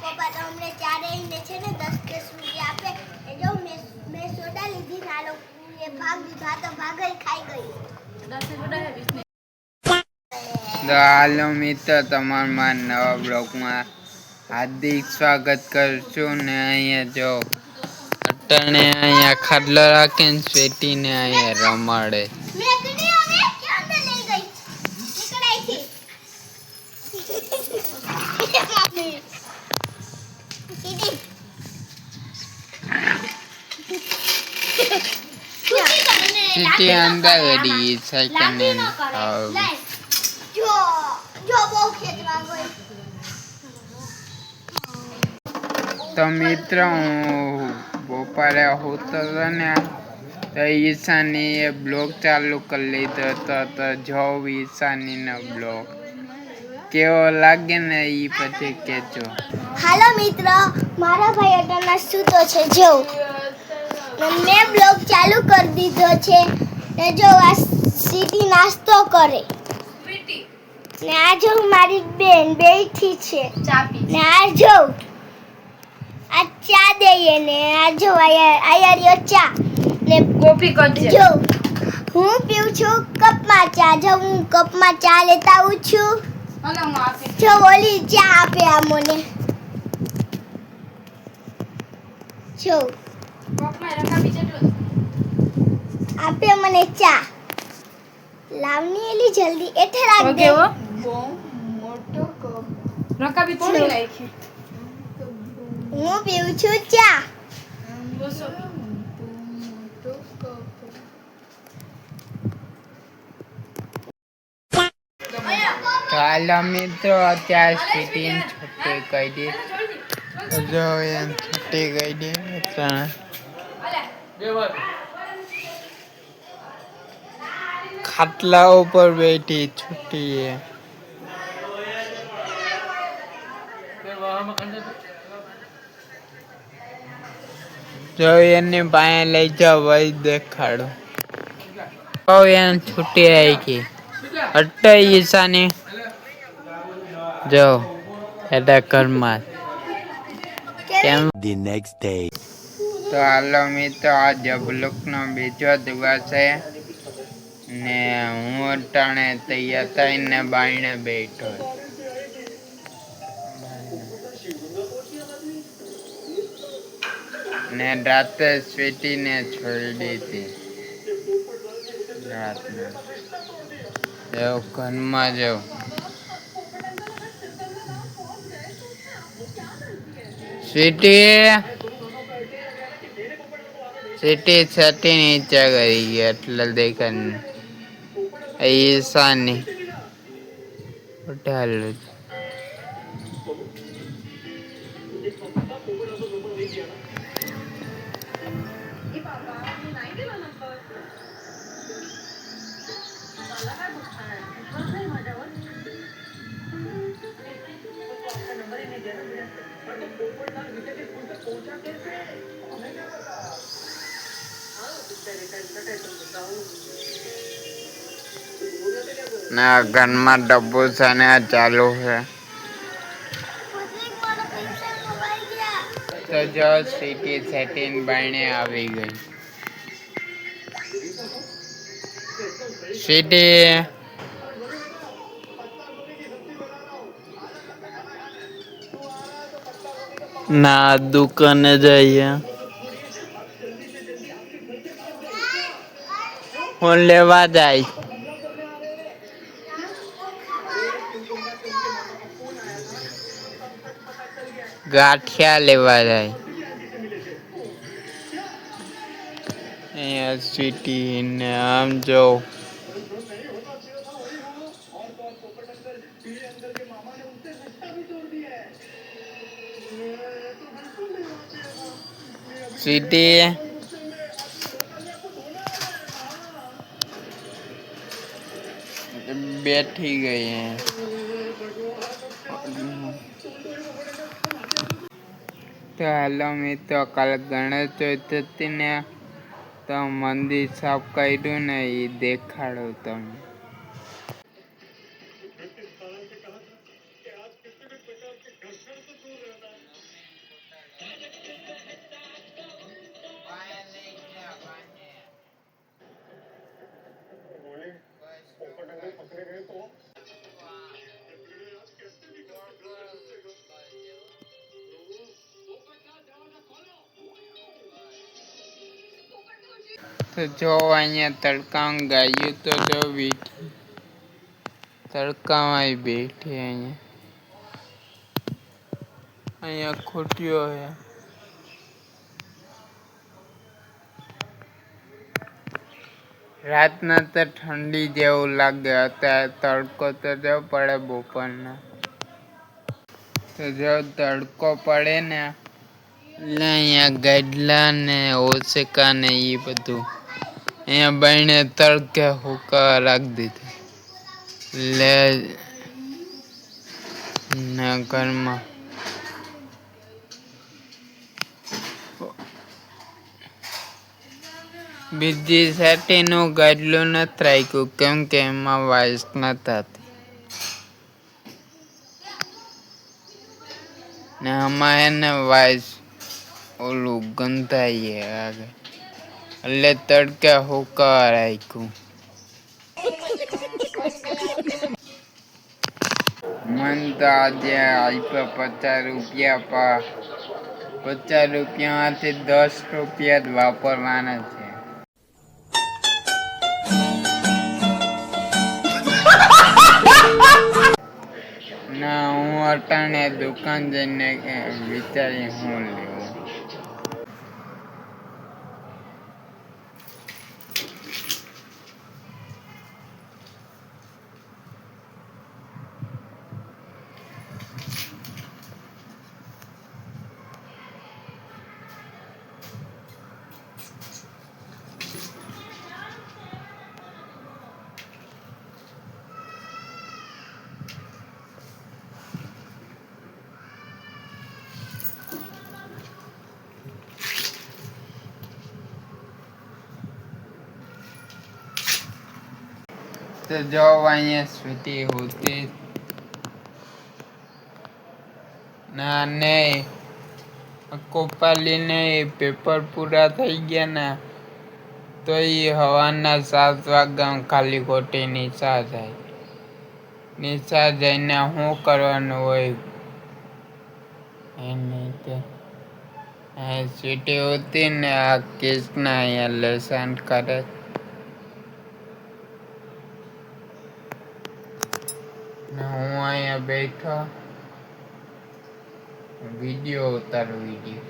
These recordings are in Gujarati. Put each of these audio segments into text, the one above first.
પપ્પા તો હમણે ચારે ને છે ને 10-10 રૂપિયા આપે એ જો મેં સોડા લીધી નાલો એ ભાગ દીધા તો ભાગઈ ખાઈ ગઈ 10 સોડા હે 20 તો હાલો મિત્ર તમારા નવા બ્લોગમાં હાર્દિક સ્વાગત કરશું ને અહીંયા જો અટણે અહીંયા ખાડલો રાખીને સ્વેટીને અહીંયા રમાડે સ્વેટી અંદર ગઈ સાયકલને તો મિત્ર હું બપોરે હોતો હતો ને તો ઈશાની બ્લોગ ચાલુ કરી લીધો હતો તો જો ઈશાનીનો બ્લોગ કેવો લાગે ને એ પછી કહેજો. હાલો મિત્ર મારા ભાઈ અટના સૂતો છે જો મેં બ્લોગ ચાલુ કરી દીધો છે ને જો આ સીટી નાસ્તો કરે ને આ જો મારી બેન બેઠી છે ને આ જો આ ચા દઈએ ને આ જો આયા ચા ને કોફી કરજે જો હું પીઉં છું કપમાં ચા જો હું કપમાં ચા લેતા આવું છું અને હું આપી જો ઓલી ચા આપે આ મને જો કપમાં રકાબી જેટલું આપે મને ચા લાવની એલી જલ્દી એઠે રાખ દે કેવો બહુ મોટો કપ રકાબી તોડી નાખી હું પીઉં છું ચા બસો તો હાલો મિત્રો અત્યારે સ્વીટીને છૂટી કહી દે જો એમ છૂટી કહી દે ખાટલા ઉપર બેઠી છૂટી જો એની પાસે લઈ જાઓ વહી દેખાડો એને છૂટી આવી ગઈ અટ્ટે ઈશાની જો એડા ઘરમાં કેમ The next day. તો હાલો મિત્રો આજે બ્લોકનો બીજો દિવસ છે ને હું અટાણે તૈયાર થઈને બાયણે બેઠો ને રાતે સ્વીટીને છોડી દીધી રાતના જો ઘરમાં જાઉં સ્વીટી છતી નીચે કરી ગઈ એટલે દેખાય ઈશાની ઉઠાલું ના ઘરમાં ડબ્બુ છે ને આ ચાલુ છે તો જો સ્વીટી સેટીન બાયણે આવી ગઈ સ્વીટી ના દુકાને જઈએ હું લેવા જાય ગાંઠિયા લેવા જાય અહીંયા સ્વીટી ને આમ જો સ્વીટી બેઠી ગઈ તો હાલો મિત્રો કાલે ગણેશ ચતુર્થી હતી ને તો મંદિર સાફ કર્યું ને એ દેખાડો તમે તો જો અહીંયા તડકામાં ગાયું તો જો બેઠી તડકામાં બેઠી અહીંયા ખોટ્યો હે. રાતના તો ઠંડી જેવું લાગે, અત્યારે તડકો તો જો પડે બપોરના. તો જો તડકો પડે ને એટલે અહીંયા ગાડલા ને ઓશકા ને એ બધું અહીંયા બાઈને તડકે હુકા રાખી દીધું. એટલે ઘરમાં બીજી સાટીનું ગાડલું નથી રાખ્યું કેમ કે એમાં વાઇસ નથી થતી ને આમાં એને વાઇસ ઓલું ગંધાઈએ આગળ એટલે તડકે હુકા રાખ્યું. મન તો આજે આપ્યા 50 રૂપિયા, 50 રૂપિયામાંથી 10 રૂપિયા જ વાપરવાના છે. ના હું અટાણે દુકાન જઈને વિચારી હું લેવું. तो जो અહીંયા સ્વીટી હોતી ના નહીં કોપાલીને પેપર પૂરા થઈ ગયા ને તો એ સવારના 7 વાગ્યા ખાલી ખોટી નિશા જાય. નિશા જઈને શું કરવાનું હોય એની તે સ્વીટી હોતી ને આ કેસના અહીંયા લેસન કરે. હું અહીંયા બેઠો વિડીયો ઉતારો વિડીયો.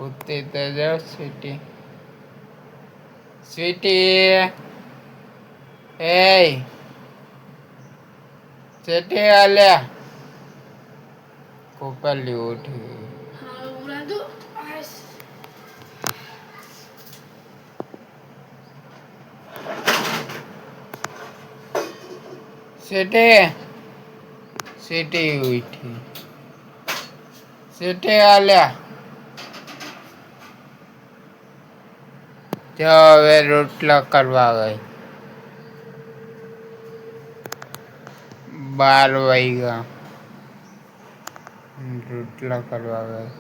ઉતરી તો જાઓ સ્વીટી. સ્વીટી એ સ્વીટી આલ્યા કોપાલી ઉઠી. સ્વીટી ઉઠી. સ્વીટી આલ્યા જો હવે રોટલા કરવા ગઈ. 12 વાગ્યા રોટલા કરવા ગઈ.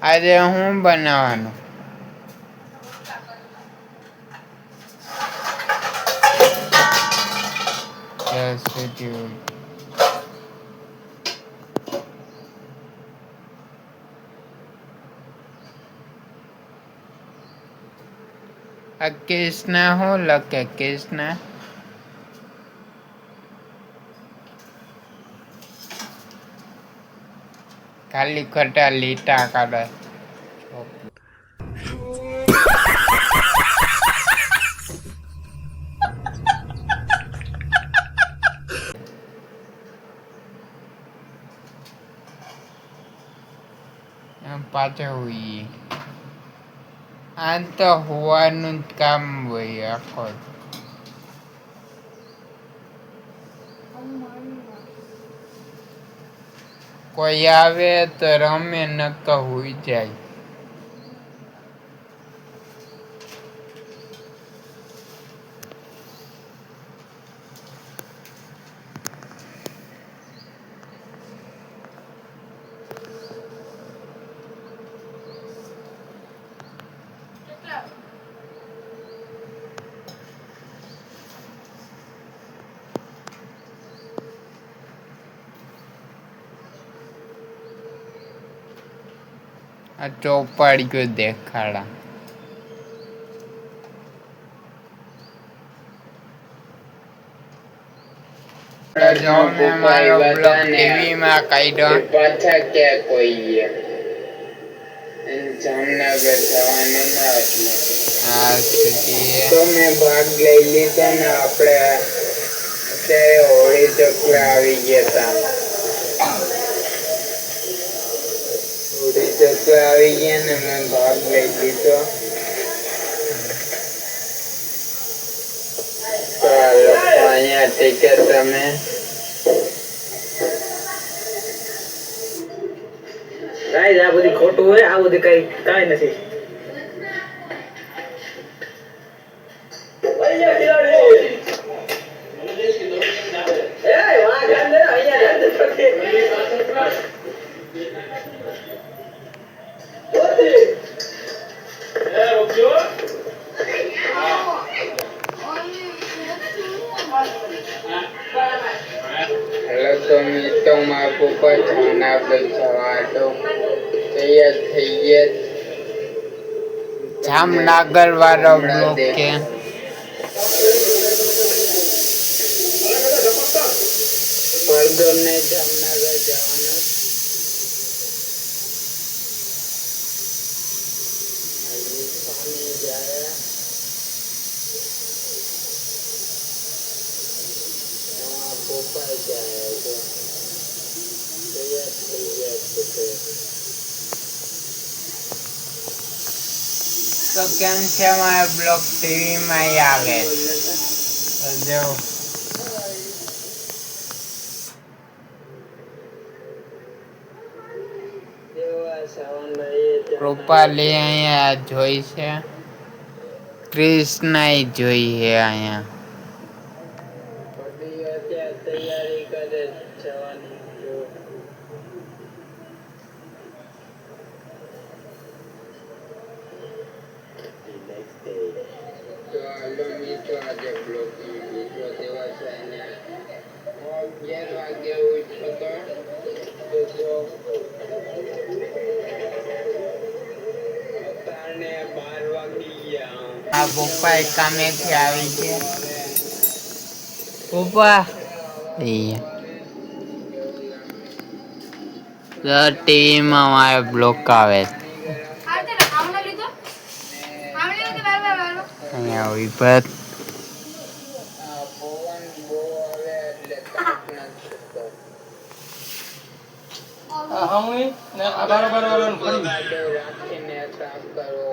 આજે હું બનાવવાનું? આ કૃષ્ણ શું લખે? કૃષ્ણ ખાલી ખોટા લીટા કાઢે. પાછા હોઈએ આ તો હોવાનું જ કામ હોય આખો. કોઈ આવે તો રમે નક હોઈ જાય. આ ચોપાડીઓ દેખાડા. મારો બ્લોગ ટીવીમાં કાઢ્યો. પાછા ક્યાં કોઈ જામનગર જવાનું ના એટલે તો મેં ભાગ લઈ લીધો ને આપણે અત્યારે હોળી ચકલા આવી ગયા હતા. હોળી ચકલા આવી ગયા ને મેં ભાગ લઈ લીધો. અહીંયા ટિકિટ તમે કાંઈ આ બધી ખોટું હોય, આ બધી કાંઈ નથી. હેલો તો મિત્રો મારા પપ્પા છાના બેસવાડો તૈયાર થઈ ગયા. જામનગર વાળો બ્લોક કે પરદોર ને જામનગર જવાનું. તો કેમ છે મારા બ્લોગ ટીવીમાં આવે જો રૂપાલી અહીંયા જોઈ છે, કૃષ્ણ જોઈ છે અહીંયા. તૈયારી કરે જવાની. તો હાલો મિત્રો આજે બ્લોગનો બીજો દિવસ અને 11 વાગે ઉઠ્યો તો અત્યારે 12 વાગી ગયા. આ પપ્પા કામેથી આવી ગયા. પપ્પા ટીવીમાં મારે બ્લોક આવે. અહીંયા વિપત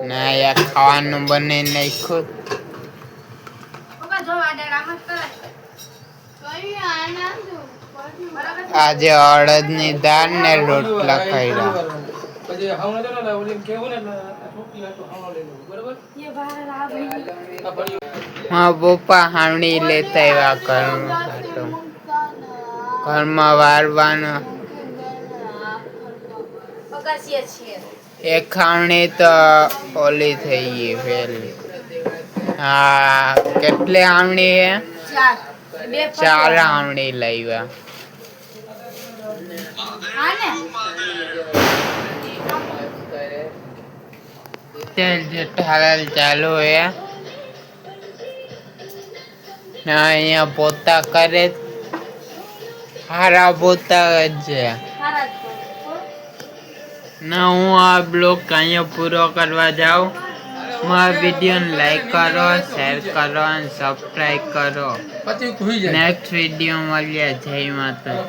ના યાર ખાવાનું બને નાખ્યું. આજે અડદની દાળ ને રોટલા ખાઈ. હા પપ્પા હાવણી લેતા આવ્યા ઘરમાં વારવાનો. એક ખાવણી તો ઓલી થઈ ગઈ પેલી. હા કેટલી હાવણી હે? 4 હાવણી લાવ્યા. જેઠાલાલ ચાલુ હે ના અહીંયા પોતા કરે. હારા પોતા છે ના. હું આ બ્લોગ અહીંયા પૂરો કરવા જાઉં. મારા વિડીયોને લાઈક કરો, શેર કરો અને સબસ્ક્રાઈબ કરો. નેક્સ્ટ વિડીયો મળીએ. જય માતા.